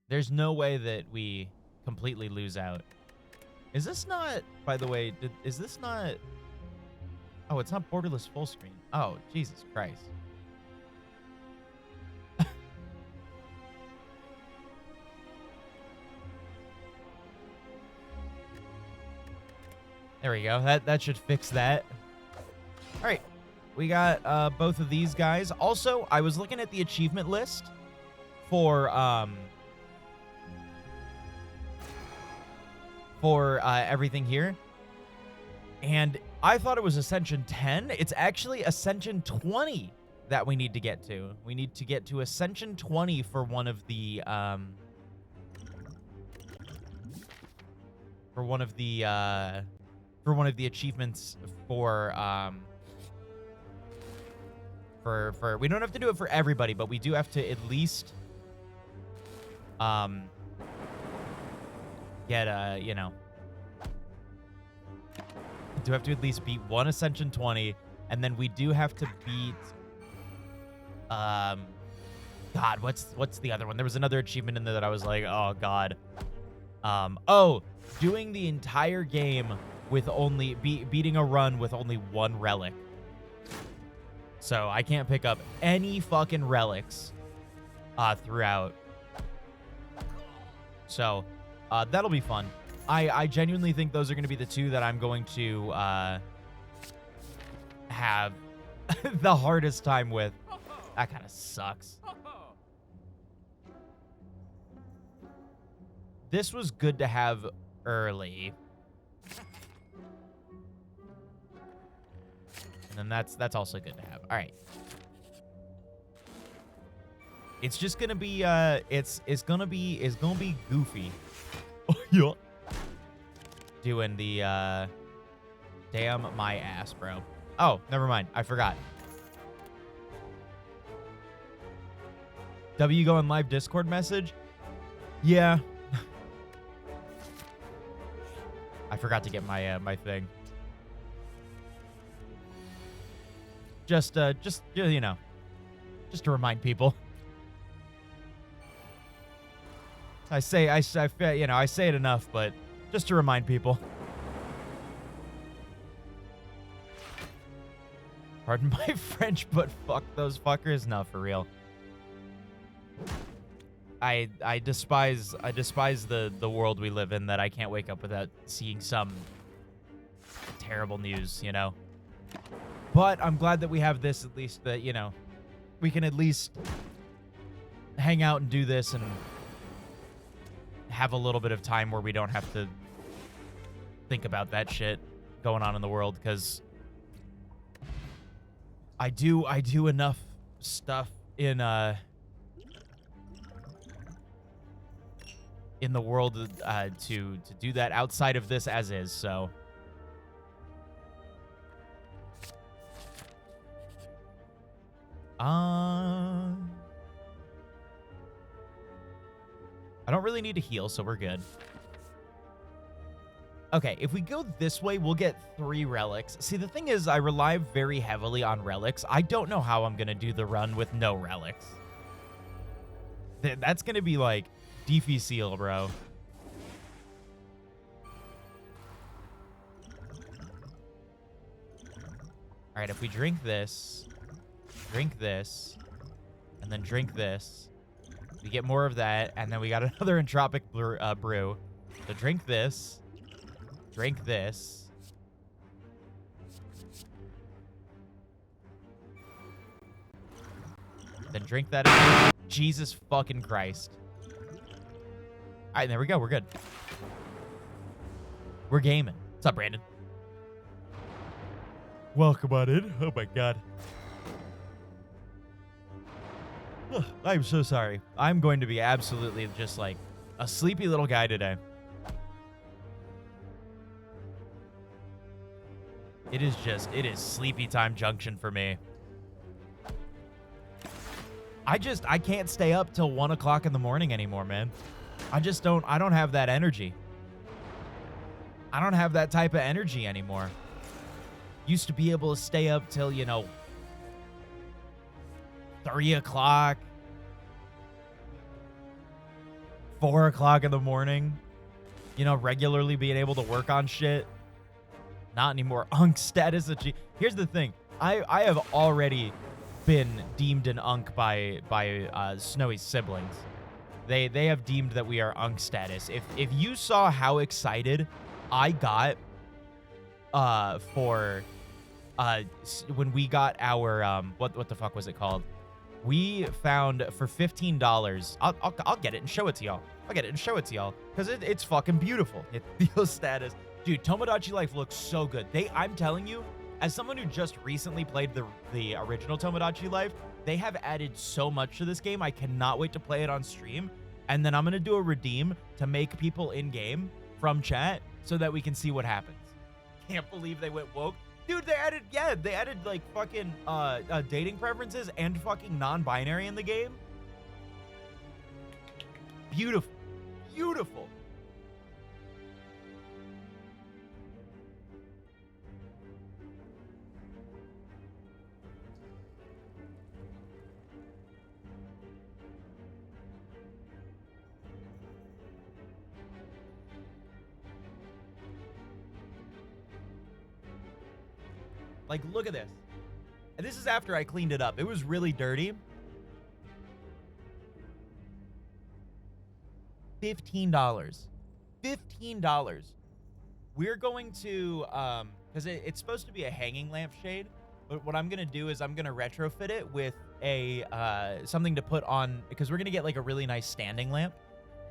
There's no way that we completely lose out. Is this not, by the way, is this not... Oh, it's not borderless full screen. Oh, Jesus Christ. There we go. That should fix that. All right. We got both of these guys. Also, I was looking at the achievement list for everything here. And I thought it was Ascension 10. It's actually Ascension 20 that we need to get to. We need to get to Ascension 20 for one of the achievements for we don't have to do it for everybody, but we do have to at least get you know, do have to at least beat one Ascension 20, and then we do have to beat God, what's the other one? There was another achievement in there that I was like, oh God. Oh, doing the entire game with only beating a run with only one relic. So I can't pick up any fucking relics throughout. So that'll be fun. I genuinely think those are going to be the two that I'm going to have the hardest time with. That kind of sucks. This was good to have early. And then that's also good to have. All right. It's just gonna be it's gonna be goofy. Yeah. Doing the damn my ass, bro. Oh, never mind. I forgot. W going live Discord message? Yeah. I forgot to get my my thing. Just you know, just to remind people. I say you know, I say it enough, but just to remind people. Pardon my French, but fuck those fuckers. No, for real. I despise the world we live in, that I can't wake up without seeing some terrible news, you know. But I'm glad that we have this, at least, that, you know, we can at least hang out and do this and have a little bit of time where we don't have to think about that shit going on in the world, because I do enough stuff in the world to do that outside of this as is, so. I don't really need to heal, so we're good. Okay, if we go this way, we'll get 3 relics. See, the thing is, I rely very heavily on relics. I don't know how I'm going to do the run with no relics. That's going to be like difficile, bro. All right, if we drink this, and then drink this, we get more of that, and then we got another entropic brew. So drink this, then drink that again. Jesus fucking Christ. All right, there we go. We're good. We're gaming. What's up, Brandon? Welcome on in. Oh my God. Ugh, I'm so sorry. I'm going to be absolutely just like a sleepy little guy today. It is sleepy time junction for me. I can't stay up till 1 o'clock in the morning anymore, man. I don't have that energy. I don't have that type of energy anymore. Used to be able to stay up till, you know, 3 o'clock, 4 o'clock in the morning, you know, regularly being able to work on shit. Not anymore. Unk status achieved. Here's the thing. I have already been deemed an unk by Snowy's siblings. They have deemed that we are unk status. If you saw how excited I got for when we got our what the fuck was it called? We found for $15. I'll get it and show it to y'all. I'll get it and show it to y'all because it's fucking beautiful. It feels status. Dude, Tomodachi Life looks so good. I'm telling you, as someone who just recently played the original Tomodachi Life, they have added so much to this game. I cannot wait to play it on stream. And then I'm going to do a redeem to make people in-game from chat so that we can see what happens. Can't believe they went woke. Dude, they added like fucking dating preferences and fucking non-binary in the game. Beautiful. Beautiful. Like, look at this. And this is after I cleaned it up. It was really dirty. $15. $15. We're going to, because it's supposed to be a hanging lampshade, but what I'm going to do is I'm going to retrofit it with a, something to put on, because we're going to get like a really nice standing lamp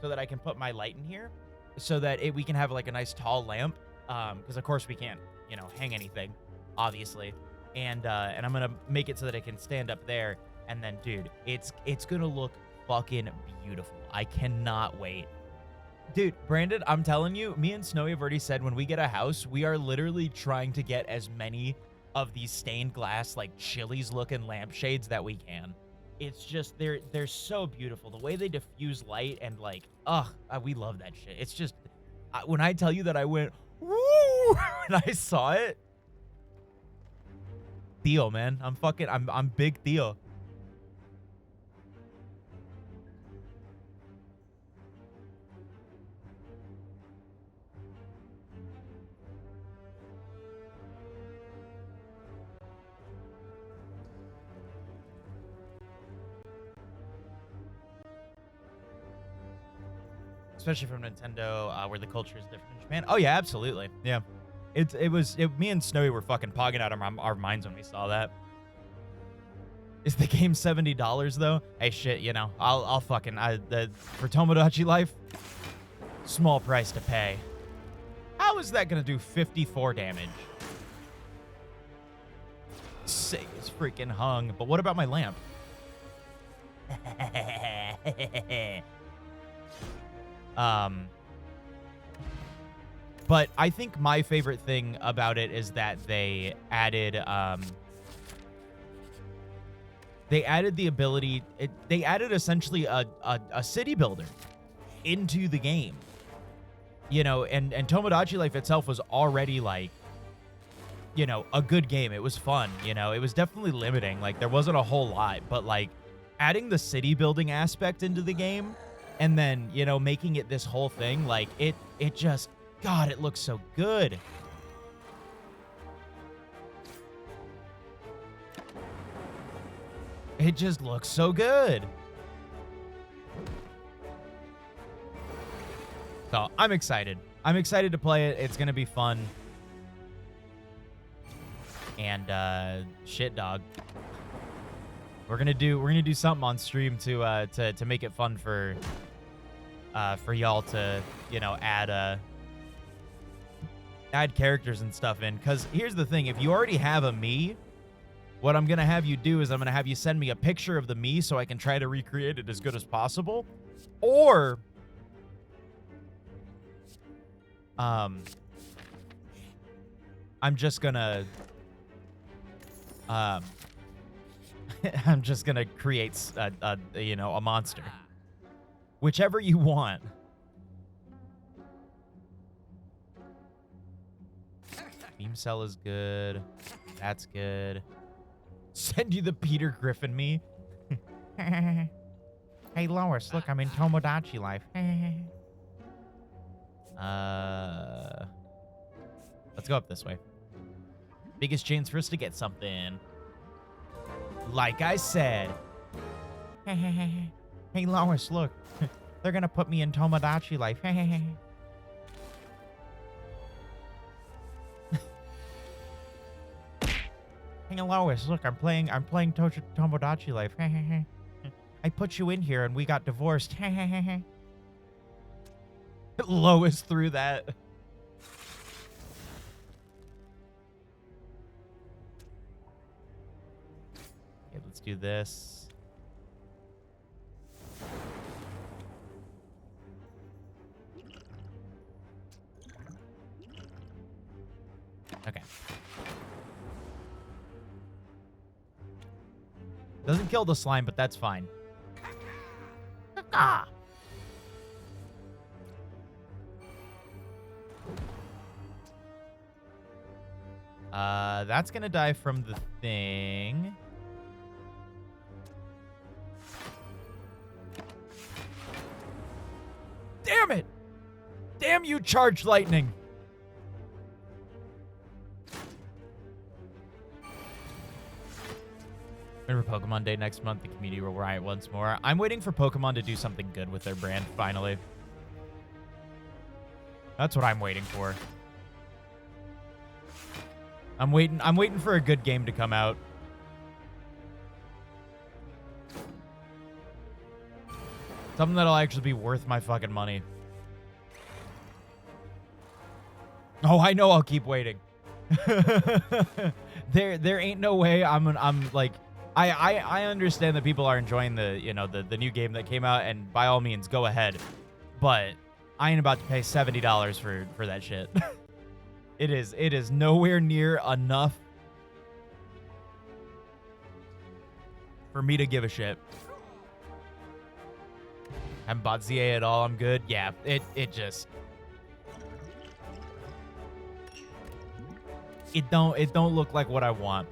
so that I can put my light in here so that we can have like a nice tall lamp. Because of course we can't, you know, hang anything, obviously. And I'm going to make it so that it can stand up there. And then, dude, it's going to look fucking beautiful. I cannot wait. Dude, Brandon, I'm telling you, me and Snowy have already said when we get a house, we are literally trying to get as many of these stained glass, like Chili's looking lampshades that we can. It's just, they're so beautiful. The way they diffuse light and like, we love that shit. It's just, when I tell you that I went, woo, when I saw it, Theo, man, I'm big Theo. Especially from Nintendo, where the culture is different in Japan. Oh yeah, absolutely. Yeah. Me and Snowy were fucking pogging out our minds when we saw that. Is the game $70 though? Hey, shit, you know, I'll fucking, for Tomodachi Life, small price to pay. How is that gonna do 54 damage? Sick, it's freaking hung. But what about my lamp? But I think my favorite thing about it is that they added the ability, they added essentially a city builder into the game. You know, and Tomodachi Life itself was already like, you know, a good game. It was fun, you know. It was definitely limiting. Like, there wasn't a whole lot, but like adding the city building aspect into the game and then, you know, making it this whole thing, like it just, God, it looks so good. It just looks so good. So I'm excited. I'm excited to play it. It's gonna be fun. And shit, dog. We're gonna do something on stream to make it fun for y'all to, you know, add characters and stuff in. Because here's the thing, if you already have a me, what I'm gonna have you do is I'm gonna have you send me a picture of the me so I can try to recreate it as good as possible. Or I'm just gonna I'm just gonna create you know, a monster. Whichever you want. Beam cell is good. That's good. Send you the Peter Griffin me. Hey, Lois, look, I'm in Tomodachi Life. Let's go up this way. Biggest chance for us to get something. Like I said. Hey, Lois, look. They're gonna put me in Tomodachi Life. Hey, Lois, look, I'm playing Tomodachi Life. I put you in here and we got divorced. Lois threw that. Okay, let's do this. Okay. Doesn't kill the slime, but that's fine. Ah! That's gonna die from the thing. Damn it! Damn you, charged lightning! Remember Pokemon Day next month, the community will riot once more. I'm waiting for Pokemon to do something good with their brand, finally. That's what I'm waiting for. I'm waiting for a good game to come out. Something that'll actually be worth my fucking money. Oh, I know I'll keep waiting. There ain't no way I'm like, I understand that people are enjoying the new game that came out, and by all means go ahead, but I ain't about to pay $70 for that shit. It is nowhere near enough for me to give a shit. Haven't bought ZA at all. I'm good. Yeah, it don't look like what I want.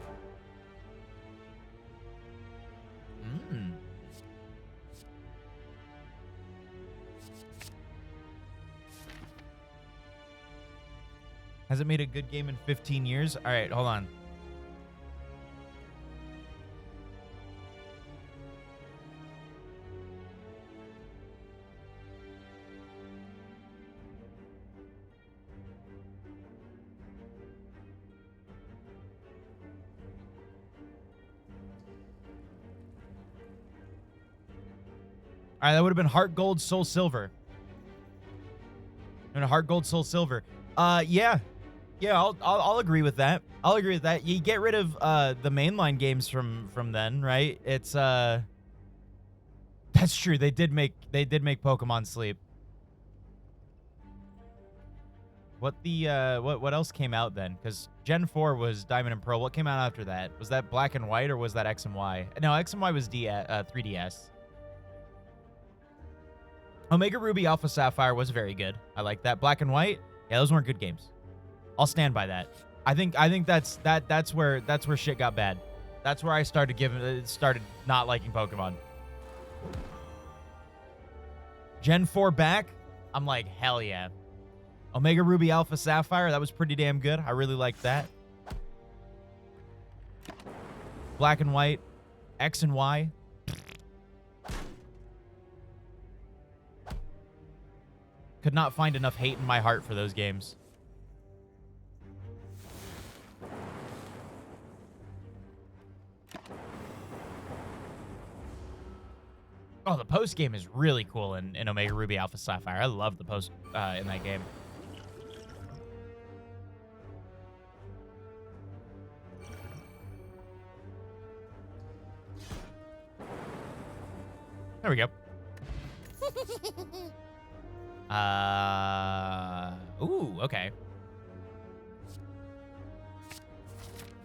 Hasn't made a good game in 15 years. All right, hold on. All right, that would have been Heart Gold, Soul Silver. And a Heart Gold, Soul Silver. Yeah, I'll agree with that. I'll agree with that. You get rid of the mainline games from then, right? It's that's true. They did make Pokemon Sleep. What else came out then? Because Gen 4 was Diamond and Pearl. What came out after that? Was that Black and White or was that X and Y? No, X and Y was 3DS. Omega Ruby Alpha Sapphire was very good. I like that. Black and White, yeah, those weren't good games. I'll stand by that. I think that's where shit got bad. That's where I started not liking Pokemon. Gen 4 back, I'm like, hell yeah. Omega Ruby Alpha Sapphire, that was pretty damn good. I really liked that. Black and White, X and Y. Could not find enough hate in my heart for those games. Oh, the post game is really cool in Omega Ruby Alpha Sapphire. I love the post in that game. There we go. Ooh, okay.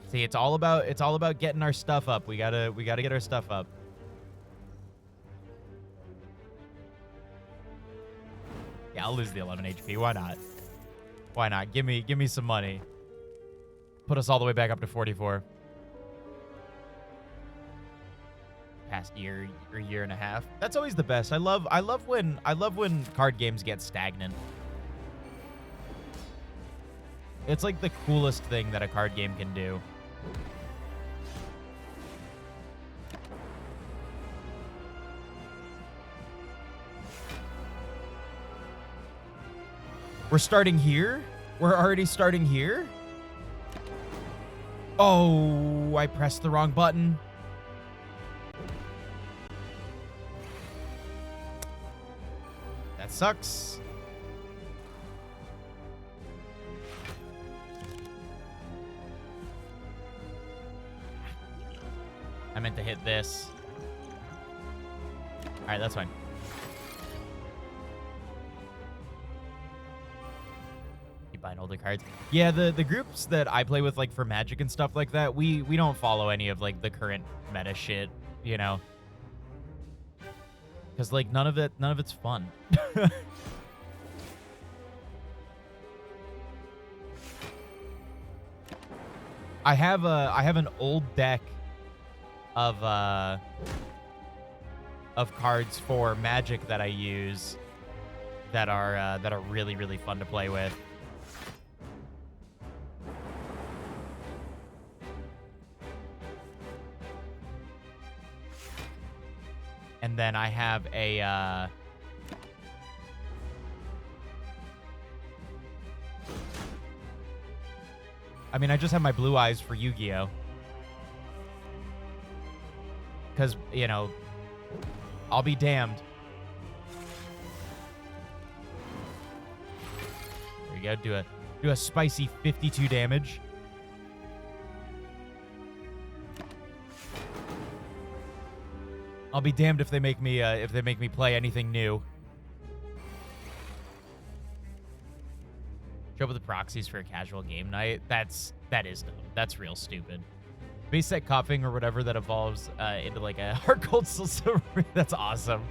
See, it's all about getting our stuff up. We gotta get our stuff up. Yeah, I'll lose the 11 HP. Why not? Why not? Give me some money. Put us all the way back up to 44. past year or year and a half. That's always the best. I love when card games get stagnant. It's like the coolest thing that a card game can do. We're starting here? We're already starting here? Oh, I pressed the wrong button. That sucks. I meant to hit this. All right, that's fine. Keep buying older cards. Yeah, the groups that I play with, like for Magic and stuff like that, we don't follow any of like the current meta shit, you know, because like none of it's fun. I have an old deck of cards for Magic that I use that are really, really fun to play with. And then I have a I mean, I just have my blue eyes for Yu-Gi-Oh! Because, you know, I'll be damned. There you go. Do a spicy 52 damage. I'll be damned if they make me play anything new. Show up with the proxies for a casual game night. That is dumb. That's real stupid. Base set coughing or whatever that evolves into like a hard cold soul silver. That's awesome.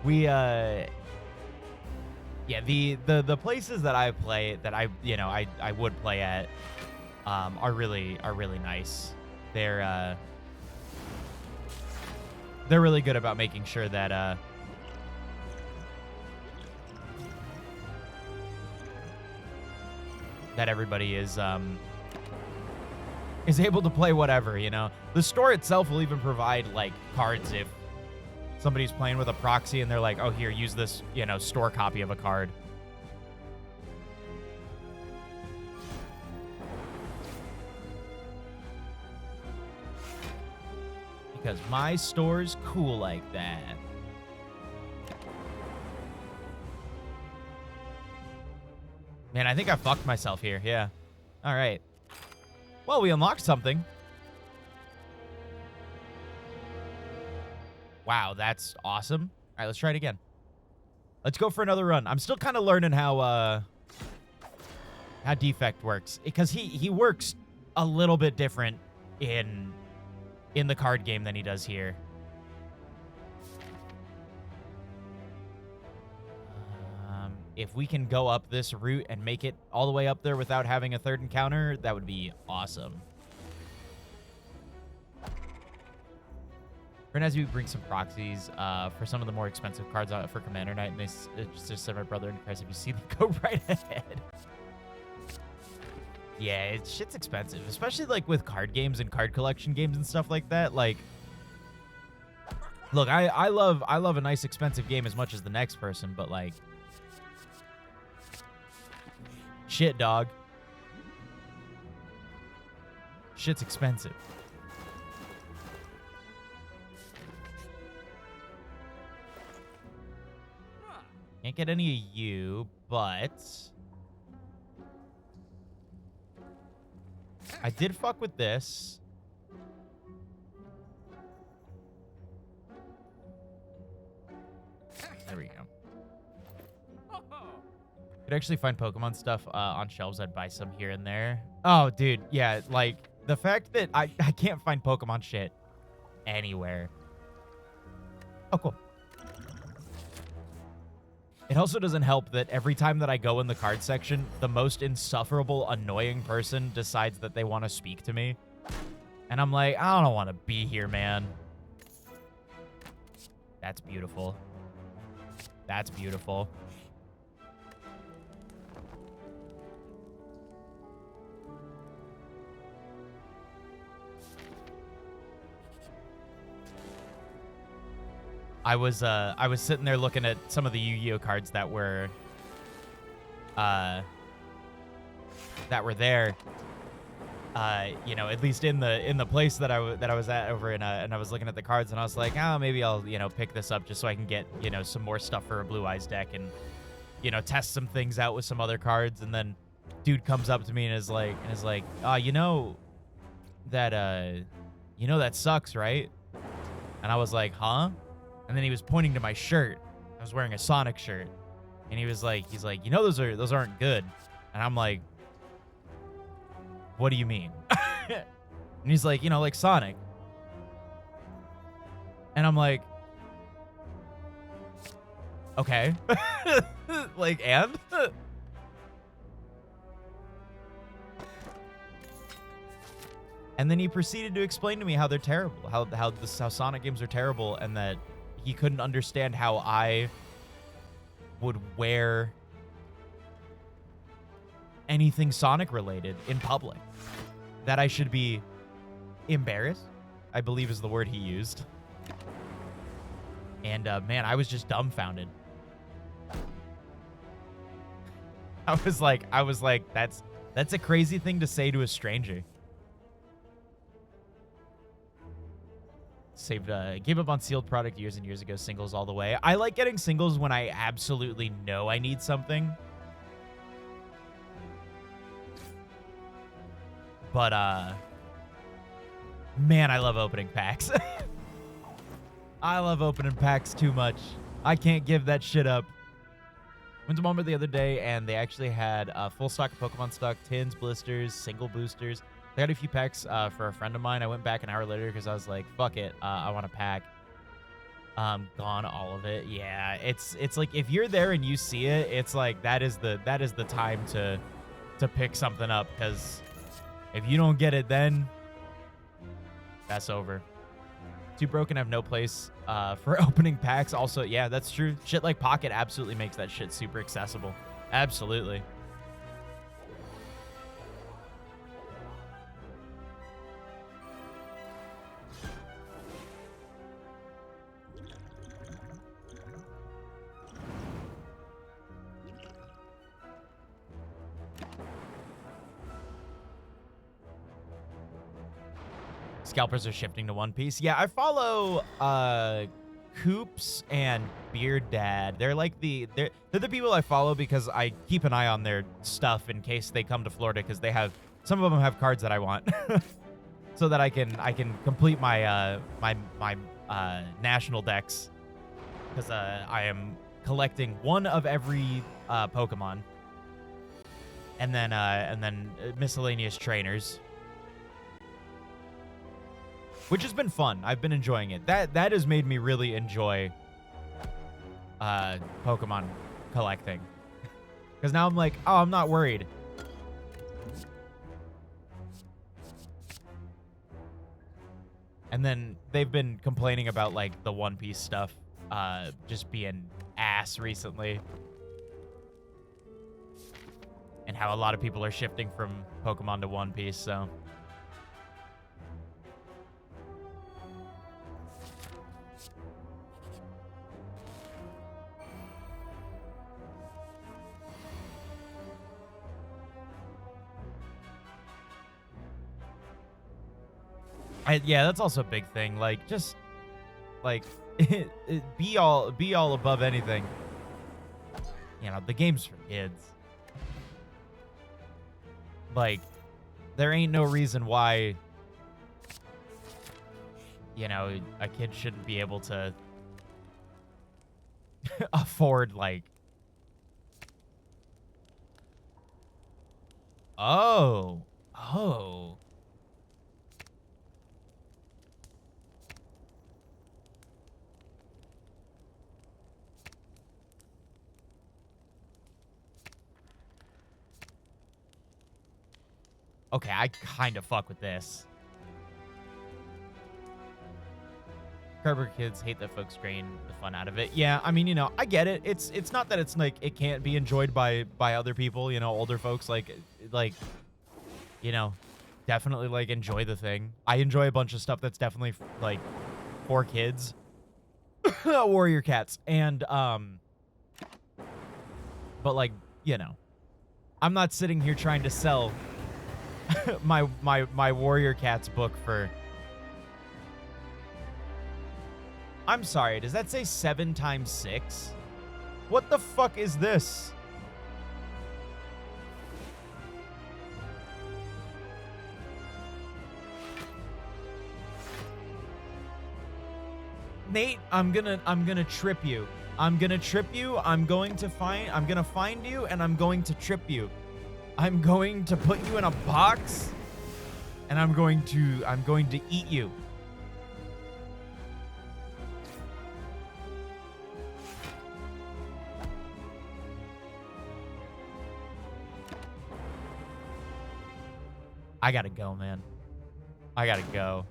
We yeah, the places that I play that I would play at are really nice. They're really good about making sure that that everybody is able to play whatever, you know. The store itself will even provide like cards if somebody's playing with a proxy and they're like, oh, here, use this, you know, store copy of a card. Because my store's cool like that. Man, I think I fucked myself here. Yeah. All right. Well, we unlocked something. Wow, that's awesome. All right, let's try it again. Let's go for another run. I'm still kind of learning how Defect works, because he works a little bit different in the card game than he does here. If we can go up this route and make it all the way up there without having a third encounter, that would be awesome. Right as we bring some proxies for some of the more expensive cards out for Commander Night, and they just said, my brother in Christ, if you see them, go right ahead. Yeah, shit's expensive, especially like with card games and card collection games and stuff like that. Like, look, I love a nice expensive game as much as the next person, but like, shit, dog. Shit's expensive. Can't get any of you, but I did fuck with this. There we go. Could actually find Pokemon stuff on shelves. I'd buy some here and there. Oh, dude. Yeah, like, the fact that I can't find Pokemon shit anywhere. Oh, cool. It also doesn't help that every time that I go in the card section, the most insufferable, annoying person decides that they want to speak to me. And I'm like, I don't want to be here, man. That's beautiful. That's beautiful. I was sitting there looking at some of the Yu-Gi-Oh cards that were there. You know, at least in the place that I was at over in and I was looking at the cards and I was like, oh, maybe I'll, you know, pick this up just so I can get, you know, some more stuff for a Blue Eyes deck and, you know, test some things out with some other cards. And then dude comes up to me and is like, you know that sucks, right? And I was like, huh? And then he was pointing to my shirt. I was wearing a Sonic shirt. And he's like, you know, those aren't good. And I'm like, what do you mean? And he's like, you know, like Sonic. And I'm like, okay. Like, and? And then he proceeded to explain to me how they're terrible, how Sonic games are terrible, and that he couldn't understand how I would wear anything Sonic related in public. That I should be embarrassed, I believe is the word he used. And man, I was just dumbfounded. I was like, that's a crazy thing to say to a stranger. Gave up on sealed product years and years ago, singles all the way. I like getting singles when I absolutely know I need something. But, man, I love opening packs. I love opening packs too much. I can't give that shit up. Went to Walmart the other day, and they actually had full stock of Pokemon stock, tins, blisters, single boosters. They had a few packs for a friend of mine. I went back an hour later because I was like, fuck it, I want a pack. Gone all of it. Yeah, it's like if you're there and you see it, it's like that is the time to pick something up, because if you don't get it then, that's over. Too broken, have no place for opening packs. Also, yeah, that's true. Shit like Pocket absolutely makes that shit super accessible. Absolutely. Scalpers are shifting to One Piece. Yeah, I follow Coops and Beard Dad. They're like they're the people I follow because I keep an eye on their stuff in case they come to Florida, because they have some of them have cards that I want. So that I can complete my my national decks, because I am collecting one of every Pokemon, and then miscellaneous trainers, which has been fun. I've been enjoying it. That has made me really enjoy Pokemon collecting, because now I'm like, oh, I'm not worried. And then they've been complaining about like the One Piece stuff just being ass recently, and how a lot of people are shifting from Pokemon to One Piece. So yeah, that's also a big thing. Like, just like be all above anything. You know, the game's for kids. Like, there ain't no reason why, you know, a kid shouldn't be able to afford, like, oh. Okay, I kind of fuck with this. Carver kids hate that folks drain the fun out of it. Yeah, I mean, you know, I get it. It's not that it's like it can't be enjoyed by other people, you know, older folks like you know, definitely like enjoy the thing. I enjoy a bunch of stuff that's definitely like for kids. Warrior cats and but like, you know, I'm not sitting here trying to sell my Warrior Cats book for. I'm sorry, does that say 7 times 6? What the fuck is this? Nate, I'm gonna trip you. I'm gonna trip you. I'm gonna find you and I'm going to trip you. I'm going to put you in a box and I'm going to eat you. I gotta go, man. I gotta go.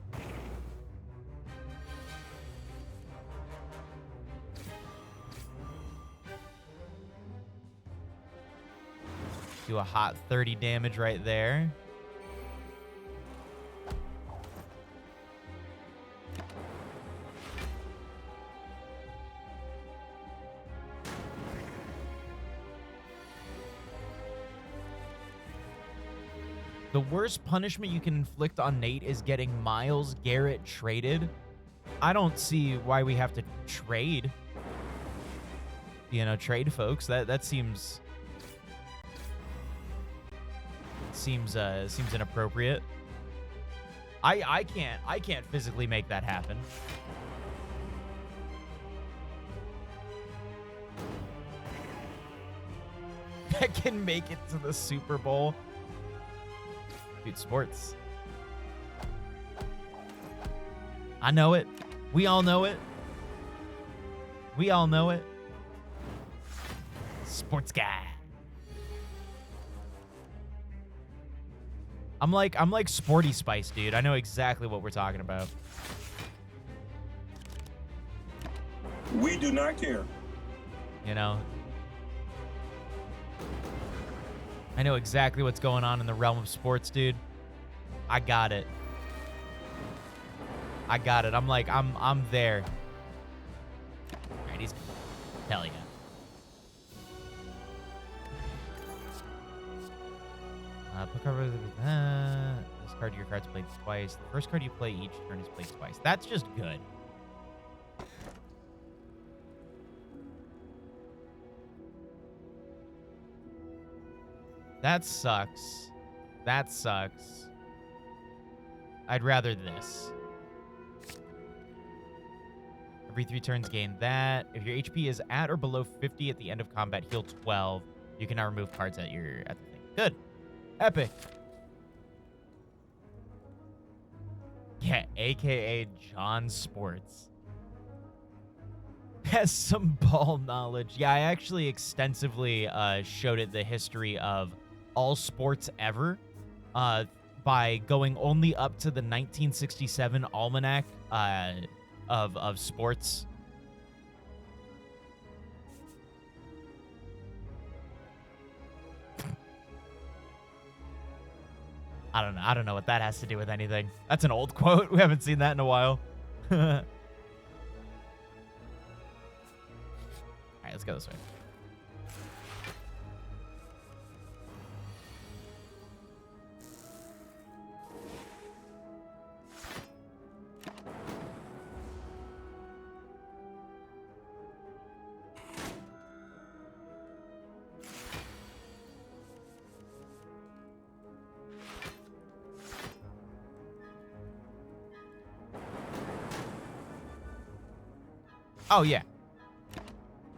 Do a hot 30 damage right there. The worst punishment you can inflict on Nate is getting Miles Garrett traded. I don't see why we have to trade. You know, trade folks. That seems inappropriate. I can't physically make that happen. I can make it to the Super Bowl. Dude, sports. I know it. We all know it. We all know it. Sports guy. I'm like Sporty Spice, dude. I know exactly what we're talking about. We do not care. You know, I know exactly what's going on in the realm of sports, dude. I got it. I got it. I'm there. All right, he's hell yeah. Put cover discard your cards played twice. The first card you play each turn is played twice. That's just good. That sucks. That sucks. I'd rather this. Every 3 turns gain that. If your HP is at or below 50 at the end of combat, heal 12. You can now remove cards at the thing. Good. Epic. Yeah, aka John Sports. Has some ball knowledge. Yeah, I actually extensively showed it the history of all sports ever by going only up to the 1967 almanac of sports. I don't know what that has to do with anything. That's an old quote. We haven't seen that in a while. All right, let's go this way. Oh, yeah.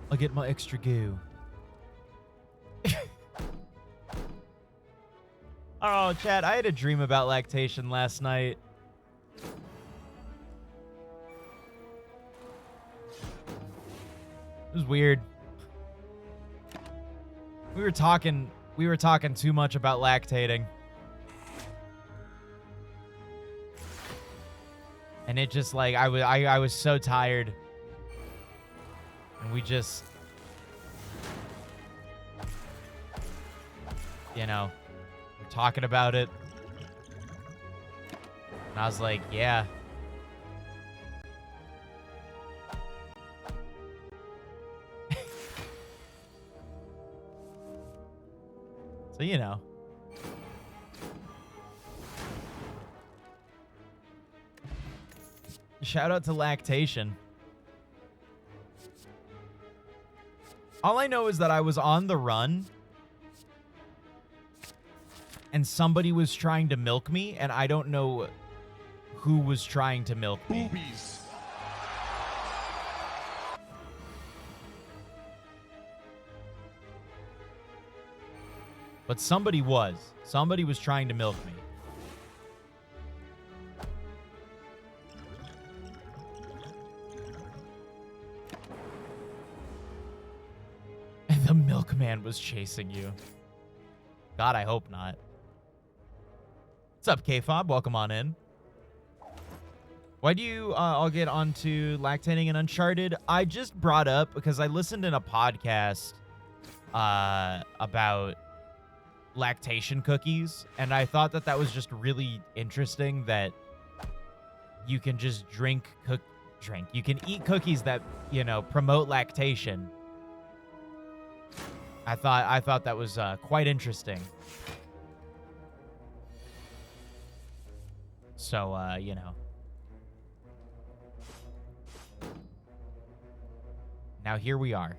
I'll get my extra goo. Oh, Chad, I had a dream about lactation last night. It was weird. We were talking too much about lactating. And it just like I was so tired. And we just, you know, we're talking about it. And I was like, yeah. So, you know. Shout out to Lactation. All I know is that I was on the run and somebody was trying to milk me, and I don't know who was trying to milk me. Boobies. But somebody was. Somebody was trying to milk me. And the milkman was chasing you. God, I hope not. What's up, K-Fob? Welcome on in. Why do you all get onto lactating and Uncharted? I just brought up because I listened in a podcast about lactation cookies, and I thought that that was just really interesting that you can just you can eat cookies that, you know, promote lactation. I thought that was quite interesting. So, you know. Now here we are.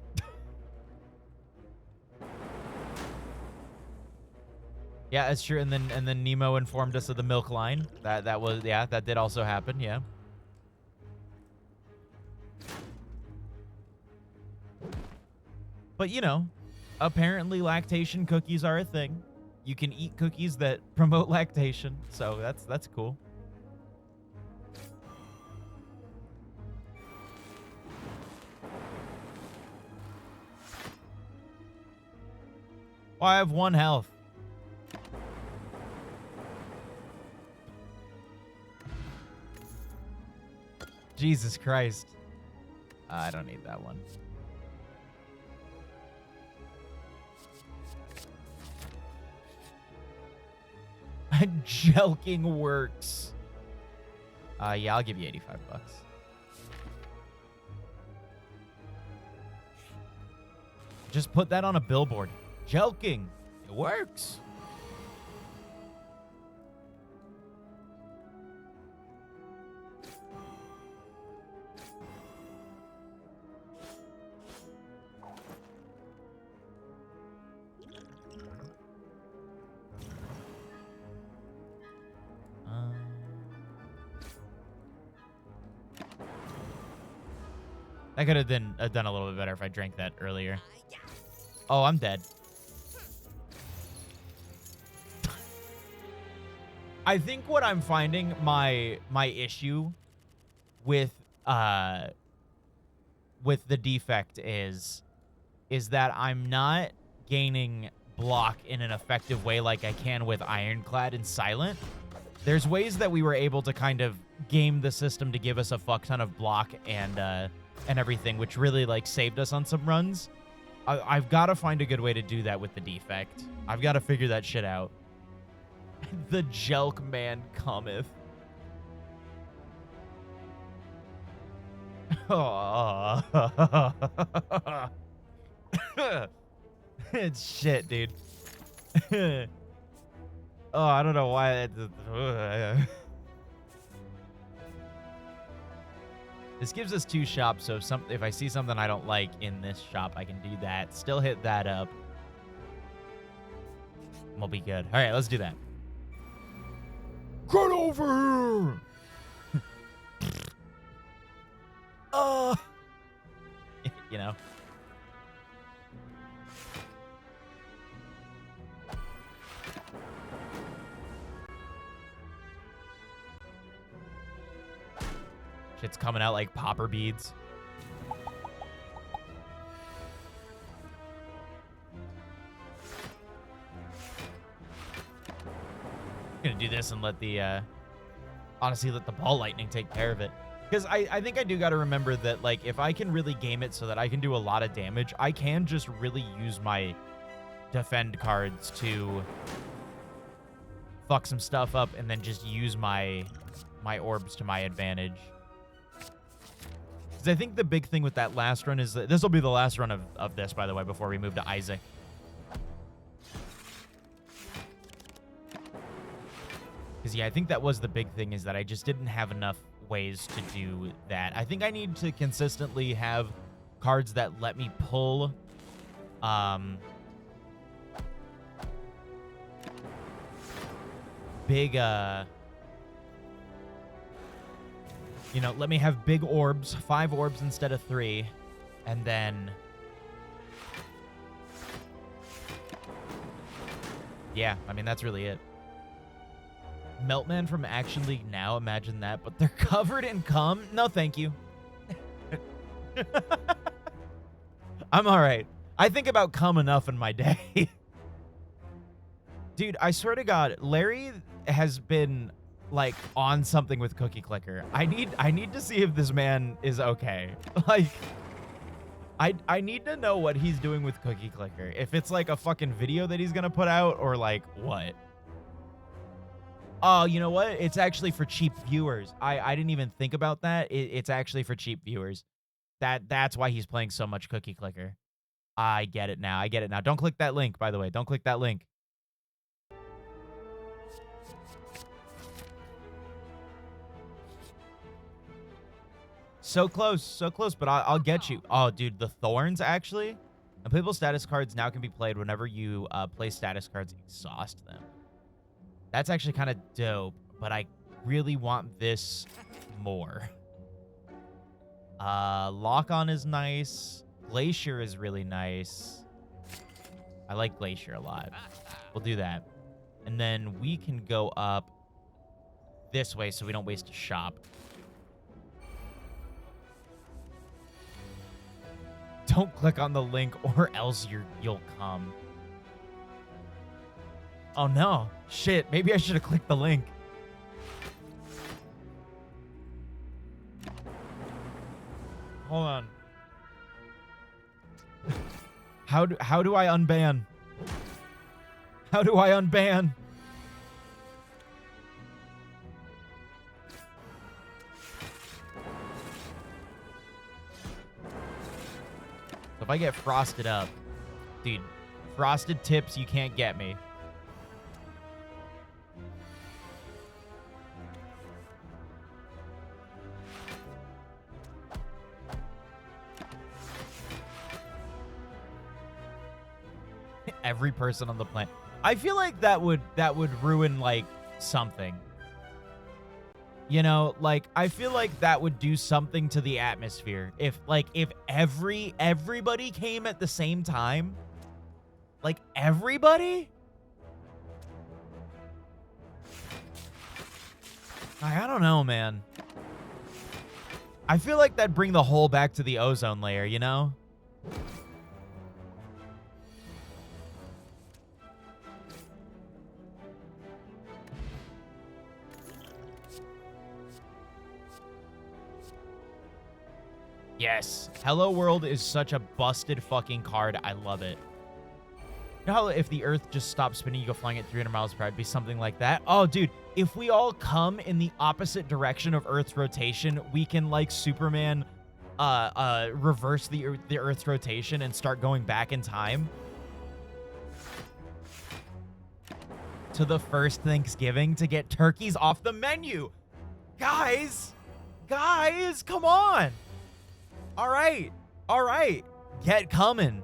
Yeah, that's true. And then Nemo informed us of the milk line. That was, yeah, that did also happen, yeah. But, you know, apparently lactation cookies are a thing. You can eat cookies that promote lactation, so that's cool. Well, I have 1 health. Jesus Christ. I don't need that one. Jelking works. Yeah, I'll give you 85 bucks. Just put that on a billboard. Jelking. It works. I could have done a little bit better if I drank that earlier. Oh, I'm dead. I think what I'm finding my issue with the defect is that I'm not gaining block in an effective way like I can with Ironclad and Silent. There's ways that we were able to kind of game the system to give us a fuck ton of block and everything, which really like saved us on some runs. I've got to find a good way to do that with the defect. I've got to figure that shit out. The Jelk man cometh. Oh. It's shit, dude. Oh, I don't know why that. This gives us 2 shops, so if I see something I don't like in this shop, I can do that. Still hit that up. We'll be good. All right, let's do that. Get over here! You know. Shit's coming out like popper beads. Gonna do this and let the honestly let the ball lightning take care of it. Because I think I do got to remember that, like, if I can really game it so that I can do a lot of damage, I can just really use my defend cards to fuck some stuff up and then just use my orbs to my advantage. Because I think the big thing with that last run is that this will be the last run of this, by the way, before we move to Isaac. Because, yeah, I think that was the big thing, is that I just didn't have enough ways to do that. I think I need to consistently have cards that let me pull big you know, let me have big orbs, 5 orbs instead of 3, and then yeah, I mean, that's really it. Meltman from Action League Now, imagine that, but they're covered in cum? No, thank you. I'm all right. I think about cum enough in my day. Dude, I swear to God, Larry has been, like, on something with Cookie Clicker. I need to see if this man is okay. Like, I need to know what he's doing with Cookie Clicker. If it's, like, a fucking video that he's gonna put out, or, like, what? Oh, you know what? It's actually for cheap viewers. I didn't even think about that. It's actually for cheap viewers. That's why he's playing so much Cookie Clicker. I get it now. I get it now. Don't click that link, by the way. Don't click that link. So close, but I'll get you. Oh, dude, the Thorns, actually. Unplayable status cards now can be played whenever you play status cards, exhaust them. That's actually kind of dope, but I really want this more. Lock-on is nice. Glacier is really nice. I like Glacier a lot. We'll do that. And then we can go up this way so we don't waste a shop. Don't click on the link or else you'll come. Oh no. Shit, maybe I should have clicked the link. Hold on. How do I unban? How do I unban? If I get frosted up, dude, frosted tips, you can't get me. Every person on the planet. I feel like that would ruin, like, something. You know, like, I feel like that would do something to the atmosphere. If everybody came at the same time. Like, everybody? I don't know, man. I feel like that'd bring the whole back to the ozone layer, you know? Yes. Hello World is such a busted fucking card. I love it. You know how if the Earth just stopped spinning, you go flying at 300 miles per hour? It'd be something like that. Oh, dude. If we all come in the opposite direction of Earth's rotation, we can, like, Superman reverse the Earth's rotation and start going back in time. To the first Thanksgiving to get turkeys off the menu. Guys, come on. All right. Get coming.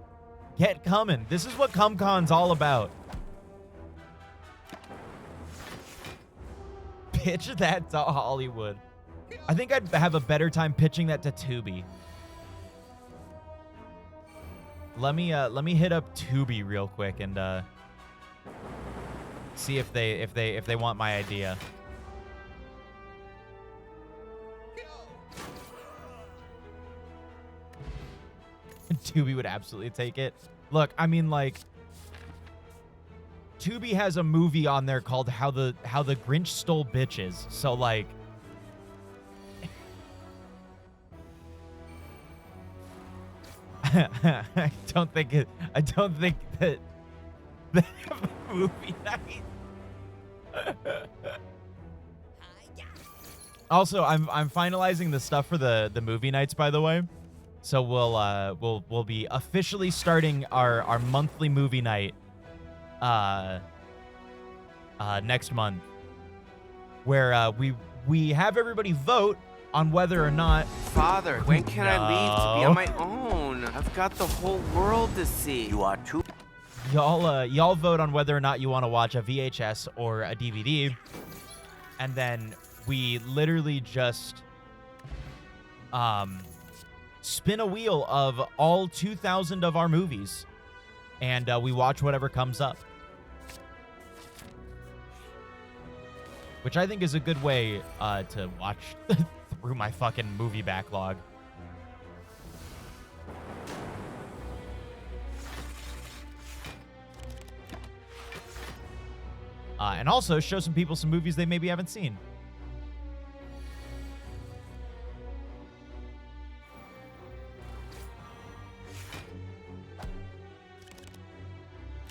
This is what CumCon's all about. Pitch that to Hollywood. I think I'd have a better time pitching that to Tubi. Let me hit up Tubi real quick and see if they want my idea. Tubi would absolutely take it. Look, I mean, like, Tubi has a movie on there called How the Grinch Stole Bitches. So, like, I don't think that the movie night. Also, I'm finalizing the stuff for the movie nights, by the way. So we'll be officially starting our monthly movie night next month, where we have everybody vote on whether or not. Father, when can I leave to be on my own? I've got the whole world to see. You are too. Y'all vote on whether or not you want to watch a VHS or a DVD, and then we literally just spin a wheel of all 2,000 of our movies, and we watch whatever comes up, which I think is a good way to watch through my fucking movie backlog. And also show some people some movies they maybe haven't seen.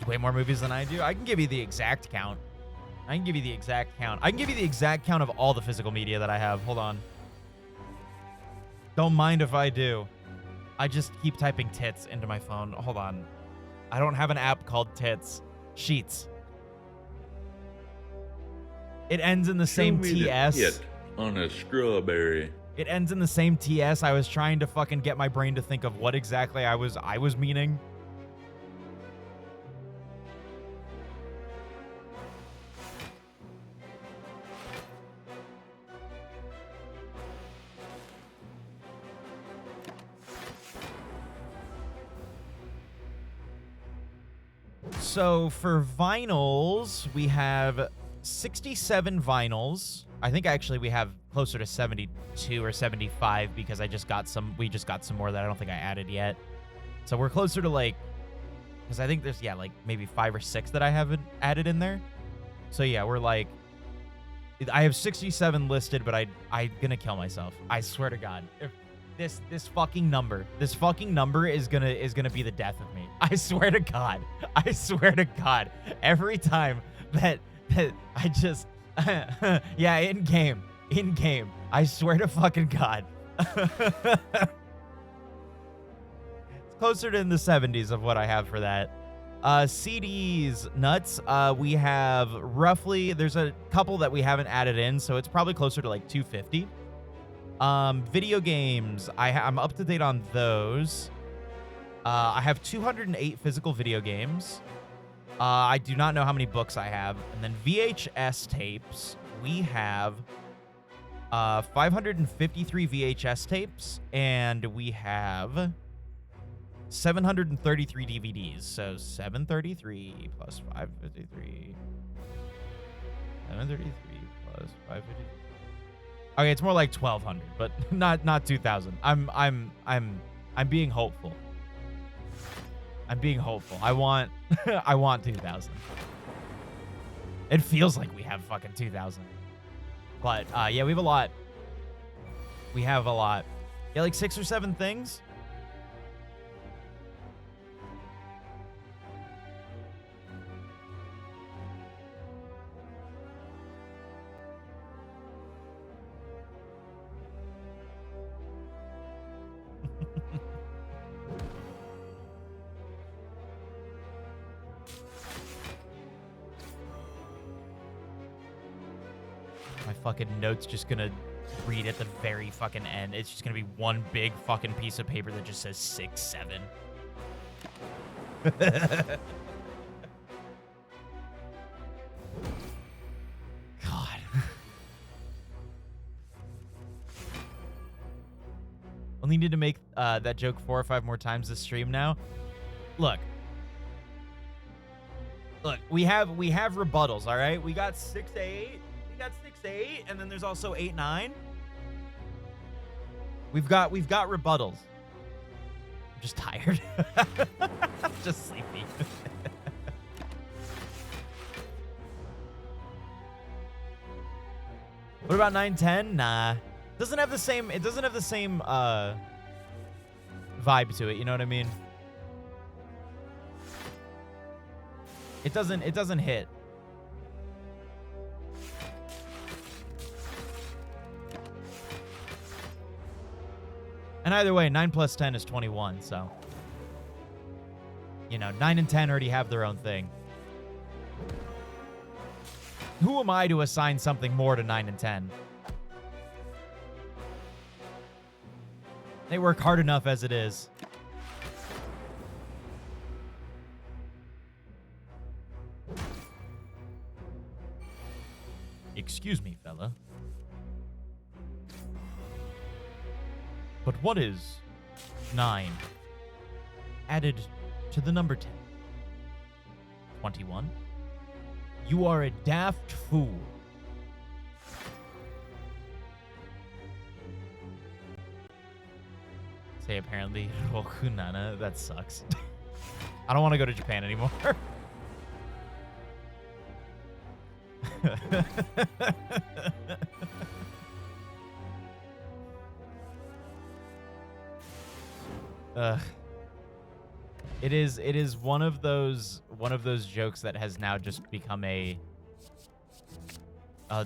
Way more movies than I do. I can give you the exact count. I can give you the exact count of all the physical media that I have. Hold on. Don't mind if I do. I just keep typing tits into my phone. Hold on. I don't have an app called Tits. Sheets. It ends in the same TS. Tit on a strawberry. It ends in the same TS. I was trying to fucking get my brain to think of what exactly I was meaning. So for vinyls, we have 67 vinyls. I think actually we have closer to 72 or 75 because we just got some more that I don't think I added yet. So we're closer to like, because I think there's, yeah, like maybe 5 or 6 that I haven't added in there. So yeah, we're like, I have 67 listed, but I'm gonna kill myself. I swear to God. If this fucking number is gonna be the death of me. I swear to God. I swear to God. Every time that I just yeah, in game. I swear to fucking God. It's closer to in the 70s of what I have for that. CDs, nuts. We have roughly, there's a couple that we haven't added in, so it's probably closer to like 250. Video games, I'm up to date on those. I have 208 physical video games. I do not know how many books I have. And then VHS tapes, we have 553 VHS tapes, and we have 733 DVDs. So 733 plus 553. 733 plus 553. Okay, it's more like 1,200, but not 2,000. I'm being hopeful. I'm being hopeful. I want 2,000. It feels like we have fucking 2,000. But yeah, we have a lot. We have a lot. Yeah, like 6 or 7 things. My fucking note's just gonna read at the very fucking end. It's just gonna be one big fucking piece of paper that just says 6, 7. God. Only need to make that joke 4 or 5 more times this stream now. Look, we have rebuttals, all right? We got 6 to 8. Got 6 to 8, and then there's also 8, 9. We've got rebuttals. I'm just tired. I'm just sleepy. What about 9, 10? Nah. It doesn't have the same vibe to it. You know what I mean? It doesn't hit. And either way, 9 plus 10 is 21, so. You know, 9 and 10 already have their own thing. Who am I to assign something more to 9 and 10? They work hard enough as it is. Excuse me, fella. But what is 9 added to the number 10? 21? You are a daft fool. Say apparently Rokunana. That sucks. I don't want to go to Japan anymore. It is one of those jokes that has now just become a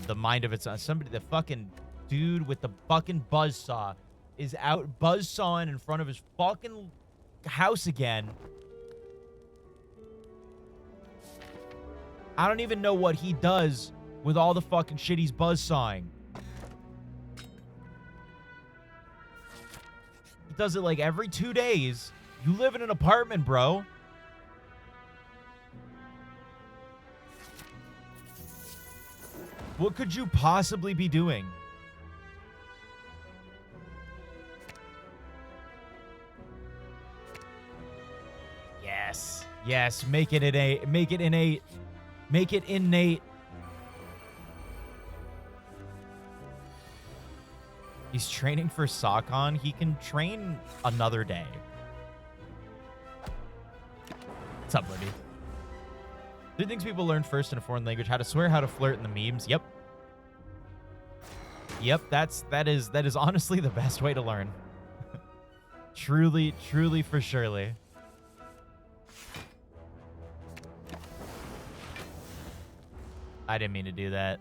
the mind of its own. Somebody, the fucking dude with the fucking buzzsaw is out buzzsawing in front of his fucking house again. I don't even know what he does with all the fucking shit he's buzzsawing. He does it like every 2 days. You live in an apartment, bro. What could you possibly be doing? Yes. Yes, make it innate. Make it innate. Make it innate. He's training for Sakon. He can train another day. What's up, Libby? 3 things people learn first in a foreign language: how to swear, how to flirt, and the memes. Yep. Yep, that is honestly the best way to learn. Truly, truly for surely. I didn't mean to do that.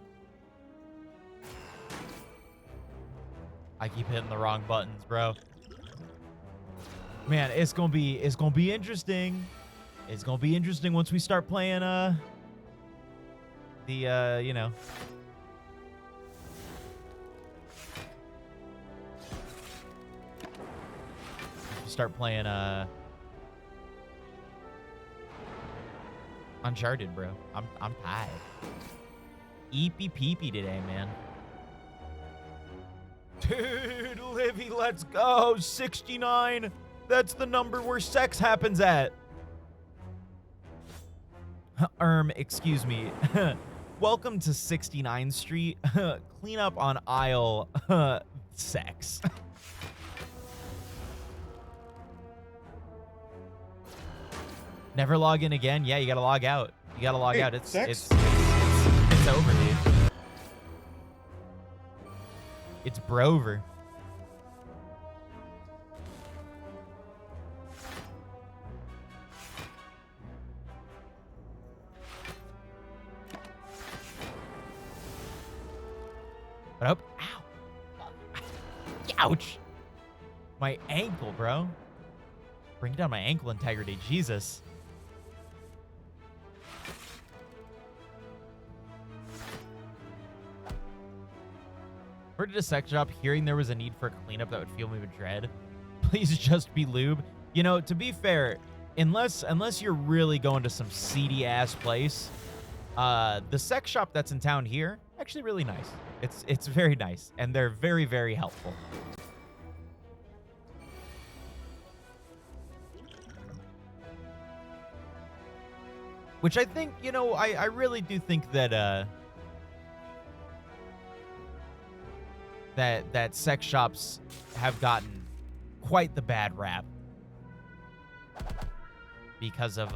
I keep hitting the wrong buttons, bro. Man, it's gonna be interesting. It's gonna be interesting once we start playing you know. Start playing Uncharted, bro. I'm tired. Eepy peepy today, man. Dude, Livy, let's go. 69. That's the number where sex happens at. Excuse me. Welcome to 69th Street. Clean up on aisle sex. Never log in again. Yeah, you gotta log out. You gotta log out. It's over, dude. It's brover. But up. Ow. Ouch. My ankle, bro. Bring down my ankle integrity. Jesus. Heard at a sex shop, hearing there was a need for a cleanup that would fill me with dread. Please just be lube. You know, to be fair, unless you're really going to some seedy ass place, the sex shop that's in town here, actually really nice. It's very nice, and they're very, very helpful. Which I think, you know, I really do think that that sex shops have gotten quite the bad rap because of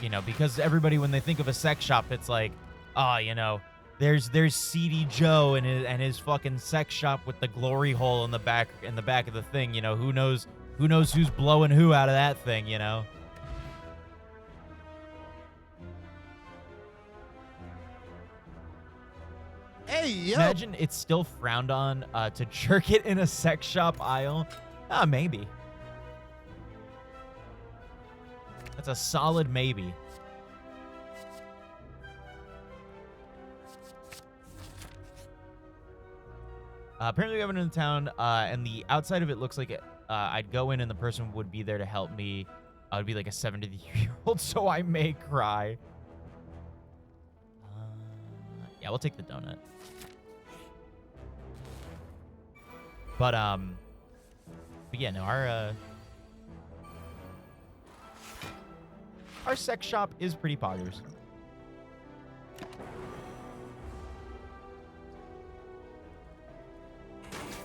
you know, because everybody, when they think of a sex shop, it's like, oh, you know, There's Seedy Joe and his fucking sex shop with the glory hole in the back of the thing. You know, who knows who's blowing who out of that thing, you know? Hey, yo. Imagine it's still frowned on to jerk it in a sex shop aisle. Maybe. That's a solid maybe. Apparently we have it in the town, and the outside of it looks like I'd go in and the person would be there to help me. I would be like a 73-year-old, so I may cry. Yeah, we'll take the donut. But yeah, no, our sex shop is pretty poggers.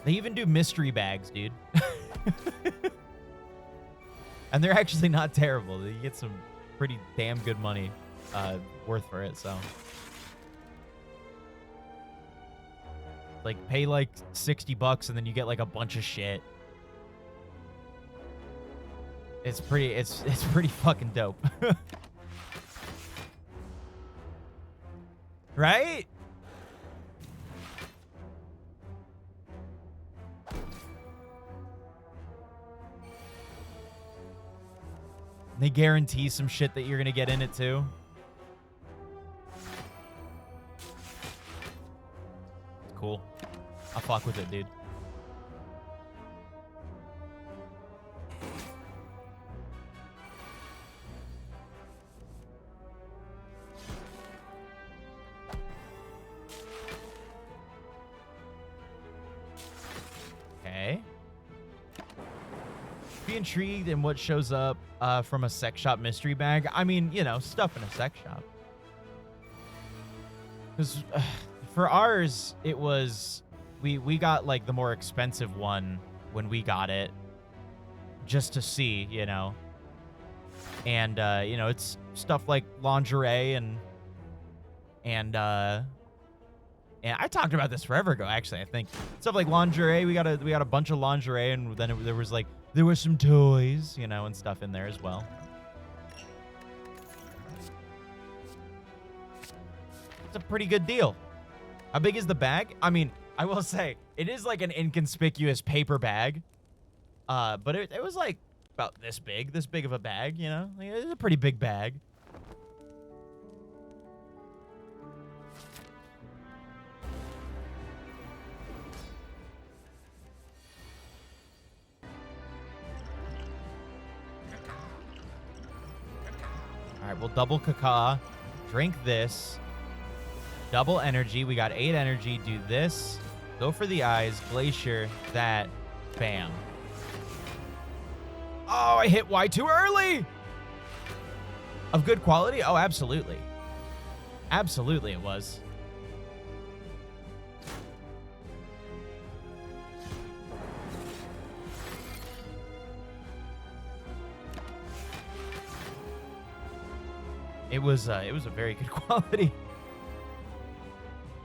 They even do mystery bags, dude. And they're actually not terrible. You get some pretty damn good money worth for it, so. Like, pay like $60 and then you get like a bunch of shit. It's pretty fucking dope. Right? They guarantee some shit that you're gonna get in it too. It's cool. I'll fuck with it, dude. Okay. Be intrigued in what shows up from a sex shop mystery bag. I mean, you know, stuff in a sex shop. Because for ours, it was... We got, like, the more expensive one when we got it. Just to see, you know. And, you know, it's stuff like lingerie and I talked about this forever ago, actually, I think. Stuff like lingerie. We got a bunch of lingerie, and then there was, like... There were some toys, you know, and stuff in there as well. It's a pretty good deal. How big is the bag? I mean, I will say, it is like an inconspicuous paper bag. But it was like about this big of a bag, you know? Like, it's a pretty big bag. All right, we'll double caca, drink this, double energy. We got 8 energy. Do this, go for the eyes, glacier, that, bam. Oh, I hit Y too early. Of good quality? Oh, absolutely. Absolutely it was. It was a very good quality.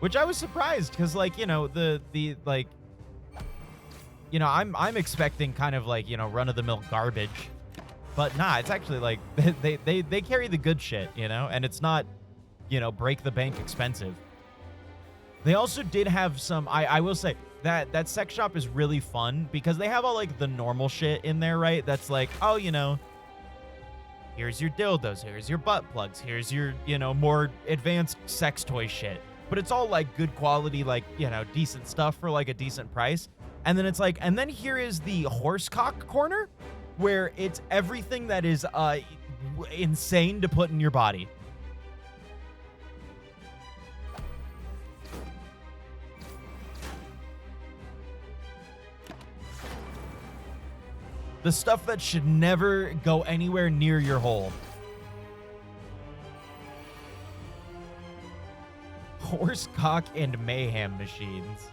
Which I was surprised, because, like, you know, the like, you know, I'm expecting kind of like, you know, run-of-the-mill garbage. But nah, it's actually like they carry the good shit, you know, and it's not, you know, break the bank expensive. They also did have some, I will say that sex shop is really fun because they have all like the normal shit in there, right? That's like, oh, you know, here's your dildos, here's your butt plugs, here's your, you know, more advanced sex toy shit. But it's all like good quality, like, you know, decent stuff for like a decent price. And then it's like, and then here is the horsecock corner where it's everything that is insane to put in your body. The stuff that should never go anywhere near your hole. Horsecock and mayhem machines.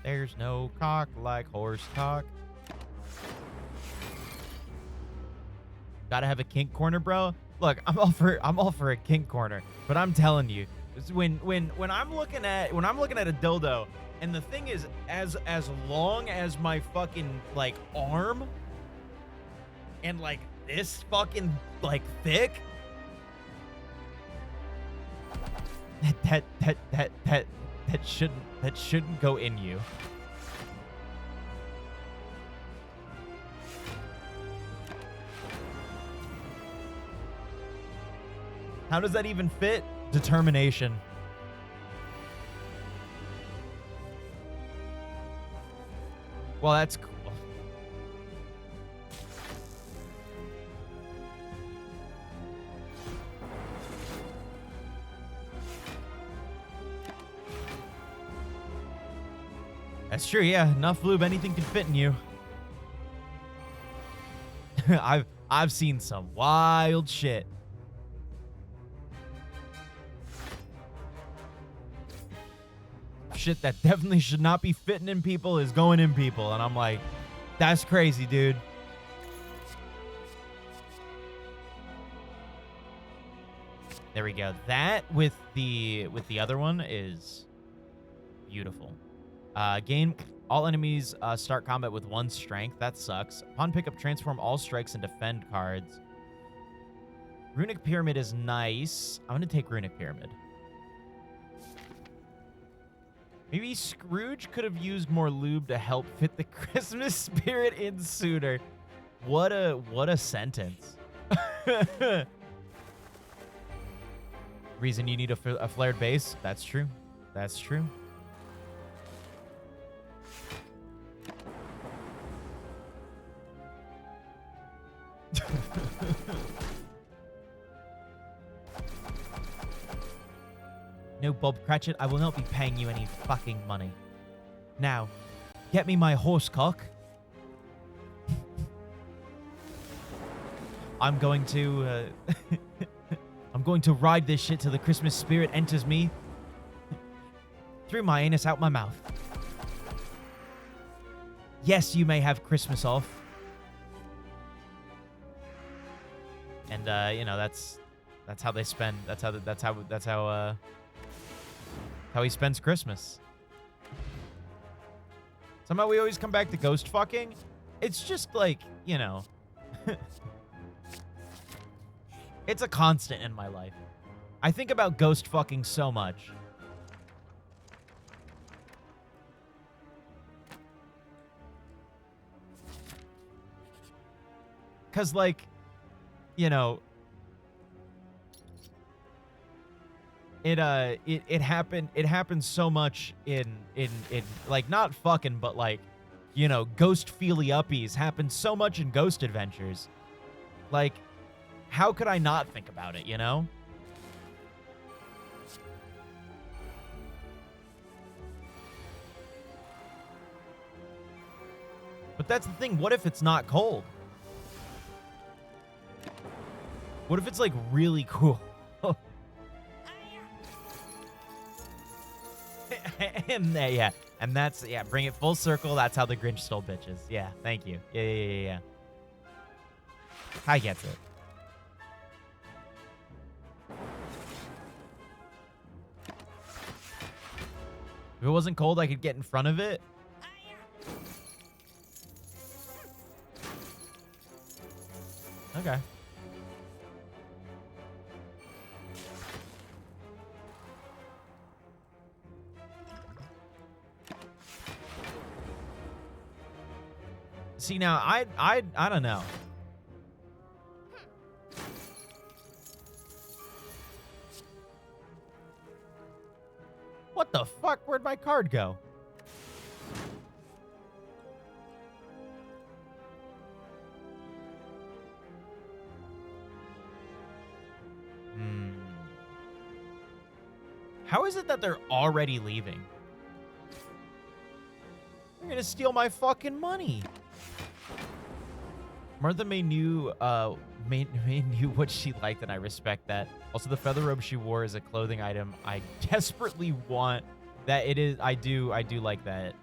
There's no cock like horsecock. Gotta have a kink corner, bro. Look, I'm all for a kink corner, but I'm telling you, when I'm looking at a dildo, and the thing is as long as my fucking like arm, and like this fucking like thick, that shouldn't go in you. How does that even fit? Determination. Well, that's cool. That's true, yeah. Enough lube, anything can fit in you. I've seen some wild shit. Shit that definitely should not be fitting in people is going in people, and I'm like, that's crazy, dude. There we go. That with the other one is beautiful. Gain all enemies start combat with 1 strength. That sucks. Upon pickup, transform all strikes and defend cards. Runic Pyramid is nice. I'm gonna take Runic Pyramid. Maybe Scrooge could have used more lube to help fit the Christmas spirit in sooner. What a sentence. Reason you need a flared base? That's true. That's true. No, Bob Cratchit, I will not be paying you any fucking money. Now, get me my horse cock. I'm going to I'm going to ride this shit till the Christmas spirit enters me through my anus out my mouth. Yes, you may have Christmas off. And you know, that's how they spend. That's how he spends Christmas. Somehow we always come back to ghost fucking. It's just like, you know, it's a constant in my life. I think about ghost fucking so much. Cause like, you know, it happens so much in like, not fucking, but like, you know, ghost feely uppies happen so much in Ghost Adventures. Like, how could I not think about it, you know? But that's the thing, what if it's not cold? What if it's like really cool? And yeah, and that's, yeah, bring it full circle. That's how the Grinch stole bitches. Yeah, thank you. Yeah. I gets it. If it wasn't cold, I could get in front of it. Okay. See, now, I don't know. What the fuck? Where'd my card go? How is it that they're already leaving? They're gonna steal my fucking money. Martha May knew what she liked, and I respect that. Also, the feather robe she wore is a clothing item I desperately want. That it is. I do like that.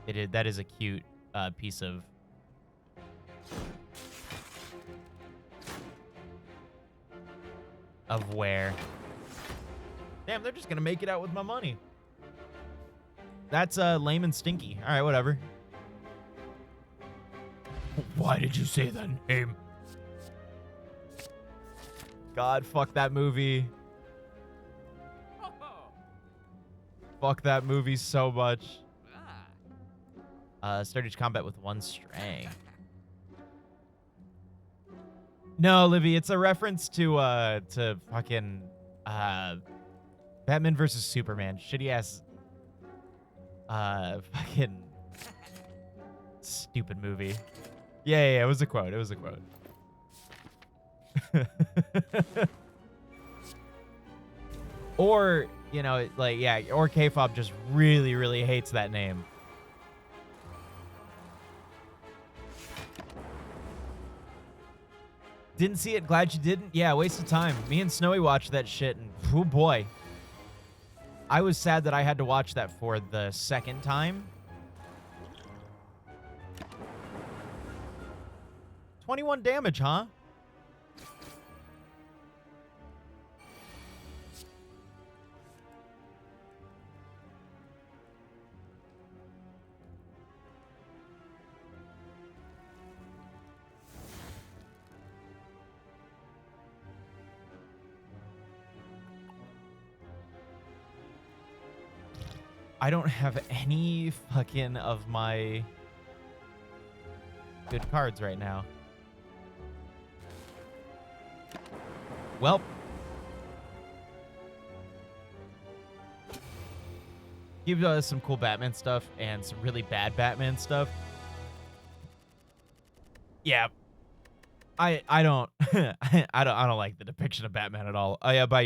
That is a cute piece of Of where? Damn, they're just gonna make it out with my money. That's lame and stinky. All right, whatever. Why did you say that name? God, fuck that movie. Fuck that movie so much. Start each combat with 1 strength. No, Livy, it's a reference to fucking Batman versus Superman. Shitty ass fucking stupid movie. Yeah, it was a quote. It was a quote. Or, you know, like, yeah, or K-Fob just really, really hates that name. Didn't see it, glad you didn't? Yeah, waste of time. Me and Snowy watched that shit, and oh boy. I was sad that I had to watch that for the second time. 21 damage, huh? I don't have any fucking of my good cards right now. Well. Give us some cool Batman stuff and some really bad Batman stuff. Yeah. I don't I don't like the depiction of Batman at all. Oh yeah, bye.